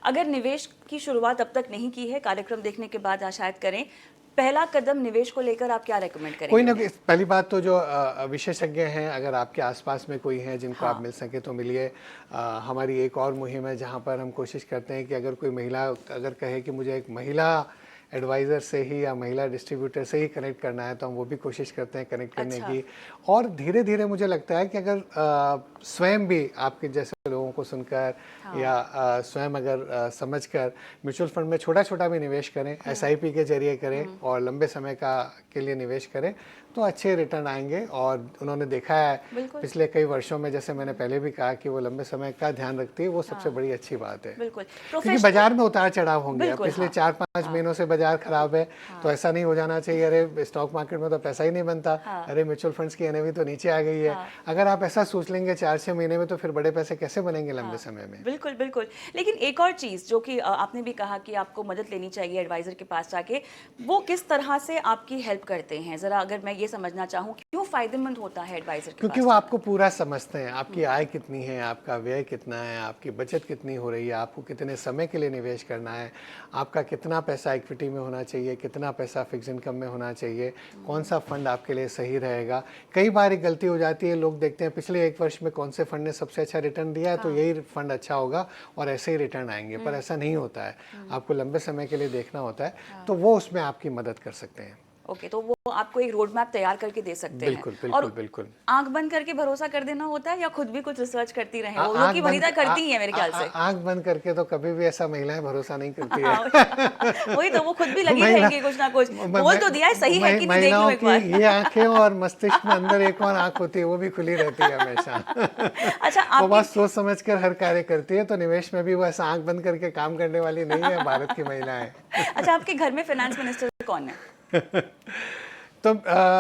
अगर निवेश की शुरुआत अब तक नहीं की है, कार्यक्रम देखने के बाद शायद करें, पहला कदम निवेश को लेकर आप क्या रेकमेंड करेंगे? कोई ना कोई, पहली बात तो जो विशेषज्ञ हैं, अगर आपके आसपास में कोई हैं जिनको आप हाँ। मिल सके तो मिलिए। हमारी एक और मुहिम है जहाँ पर हम कोशिश करते हैं कि अगर कोई महिला अगर कहे कि मुझे एक महिला एडवाइज़र से ही या महिला डिस्ट्रीब्यूटर से ही कनेक्ट करना है, तो हम वो भी कोशिश करते हैं कनेक्ट करने अच्छा। की। और धीरे धीरे मुझे लगता है कि अगर स्वयं भी आपके जैसे लोगों को सुनकर हाँ। या स्वयं अगर समझकर म्यूचुअल फंड में छोटा छोटा भी निवेश करें, एसआईपी के जरिए करें और लंबे समय का के लिए निवेश करें, तो अच्छे रिटर्न आएंगे। और उन्होंने देखा है पिछले कई वर्षों में, जैसे मैंने पहले भी कहा, कि वो लंबे समय का ध्यान रखती है, वो सबसे बड़ी अच्छी बात है। बिल्कुल। क्योंकि बाजार में उतार चढ़ाव होंगे। अब पिछले हाँ। 4-5 महीनों से बाजार खराब है, तो ऐसा नहीं हो जाना चाहिए अरे स्टॉक मार्केट में तो पैसा ही नहीं बनता, अरे म्यूचुअल फंड्स की एनएवी तो नीचे आ गई है। अगर आप ऐसा सोच लेंगे 4-6 महीने में, तो फिर बड़े पैसे कैसे बनेंगे लंबे समय में। बिल्कुल बिल्कुल। लेकिन एक और चीज़ जो कि आपने भी कहा कि आपको मदद लेनी चाहिए एडवाइज़र के पास जाके, वो किस तरह से आपकी हेल्प करते हैं? ज़रा अगर मैं ये समझना चाहूँ, क्यों फ़ायदेमंद होता है एडवाइज़र के क्योंकि पास वो जाना? आपको पूरा समझते हैं, आपकी आय कितनी है, आपका व्यय कितना है, आपकी बचत कितनी हो रही है, आपको कितने समय के लिए निवेश करना है, आपका कितना पैसा इक्विटी में होना चाहिए, कितना पैसा फिक्स इनकम में होना चाहिए, कौन सा फंड आपके लिए सही रहेगा। कई बार एक गलती हो जाती है, लोग देखते हैं पिछले 1 वर्ष में कौन से फंड ने सबसे अच्छा रिटर्न दिया है, तो यही फंड अच्छा होगा और ऐसे ही रिटर्न आएंगे, पर ऐसा नहीं होता है। आपको लंबे समय के लिए देखना होता है, तो वो उसमें आपकी मदद कर सकते हैं। ओके, तो वो आपको एक रोड मैप तैयार करके दे सकते हैं। बिल्कुल और बिल्कुल बिल्कुल। आंख बंद करके भरोसा कर देना होता है या खुद भी कुछ रिसर्च करती रहें? वो जो कि वनिता करती ही है मेरे ख्याल से। आंख बंद करके तो कभी भी ऐसा महिलाएं भरोसा नहीं करती है। वही तो, वो खुद भी लगी रहेंगी कुछ ना कुछ। बोल तो दिया है, सही है कि नहीं देख लो एक बार। ये आंखें और मस्तिष्क में अंदर एक और आंख होती है, वो भी खुली रहती है हमेशा। अच्छा, वो बहुत सोच समझ कर हर कार्य करती है, तो निवेश में भी वो ऐसा आंख बंद करके काम करने वाली नहीं है भारत की महिलाएं। अच्छा, आपके घर में फाइनेंस मिनिस्टर कौन है? तो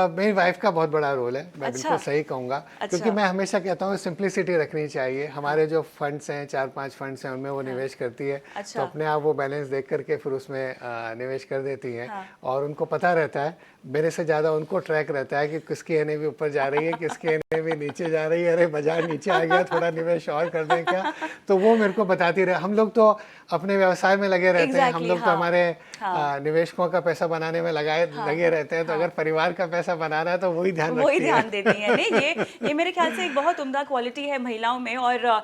मेरी वाइफ का बहुत बड़ा रोल है, मैं बिल्कुल सही कहूँगा। क्योंकि मैं हमेशा कहता हूँ सिंप्लिसिटी रखनी चाहिए। हमारे जो फंड्स हैं, 4-5 फंड्स हैं, उनमें वो निवेश करती है, तो अपने आप वो बैलेंस देख करके फिर उसमें निवेश कर देती हैं। और उनको पता रहता है, मेरे से ज़्यादा उनको ट्रैक रहता है कि किसकी एनएवी ऊपर जा रही है, किसकी एनएवी नीचे जा रही है, अरे बाजार नीचे आ गया, थोड़ा निवेश और कर दें क्या। तो वो मेरे को बताती रहे। हम लोग तो अपने व्यवसाय में लगे रहते हैं, हम लोग तो हमारे निवेशकों का पैसा बनाने में लगे रहते हैं, तो अगर परिवार का पैसा बना रहा है तो वही ध्यान देती है। नहीं, ये मेरे ख्याल से एक बहुत उम्दा क्वालिटी है महिलाओं में। और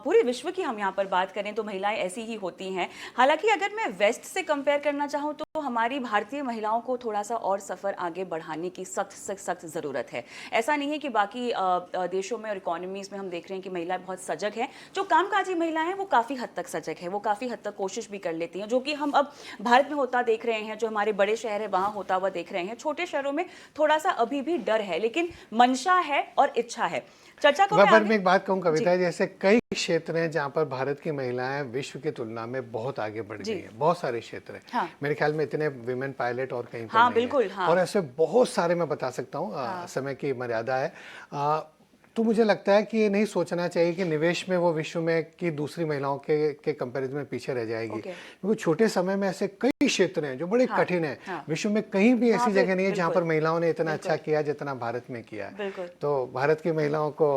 पूरे विश्व की हम यहाँ पर बात करें तो महिलाएं ऐसी ही होती हैं। हालांकि अगर मैं वेस्ट से कंपेयर करना चाहूँ तो हमारी भारतीय महिलाओं को थोड़ा सा और सफ़र आगे बढ़ाने की सख्त ज़रूरत है। ऐसा नहीं है कि बाकी देशों में और इकोनॉमीज़ में हम देख रहे हैं कि महिलाएं बहुत सजग हैं। जो कामकाजी महिलाएं हैं वो काफ़ी हद तक सजग है, वो काफ़ी हद तक कोशिश भी कर लेती हैं, जो कि हम अब भारत में होता देख रहे हैं। जो हमारे बड़े शहर है वहाँ होता हुआ देख रहे हैं। छोटे शहरों में थोड़ा सा अभी भी डर है, लेकिन मंशा है और इच्छा है। चर्चा को मैं एक बात कहूँ कविता, जैसे कई क्षेत्र हैं जहाँ पर भारत की महिलाएं विश्व की तुलना में बहुत आगे बढ़ गई हैं। बहुत सारे क्षेत्र हैं। हाँ। मेरे ख्याल में इतने विमेन पायलट और कहीं पर हाँ, नहीं बिल्कुल, है। हाँ। और ऐसे बहुत सारे मैं बता सकता हूँ, समय की मर्यादा है। तो मुझे लगता है कि ये नहीं सोचना चाहिए कि निवेश में वो विश्व में की दूसरी महिलाओं के कंपैरिजन में पीछे रह जाएगी। क्योंकि छोटे समय में ऐसे कई क्षेत्र हैं जो बड़े कठिन हैं। विश्व में कहीं भी ऐसी जगह नहीं है जहाँ पर महिलाओं ने इतना अच्छा किया जितना भारत में किया है। तो भारत की महिलाओं को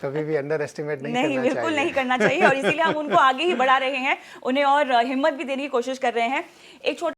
कभी भी अंडर एस्टिमेट नहीं करना चाहिए। बिल्कुल नहीं करना चाहिए, और इसीलिए हम उनको आगे ही बढ़ा रहे हैं, उन्हें और हिम्मत भी देने की कोशिश कर रहे हैं। एक छोटा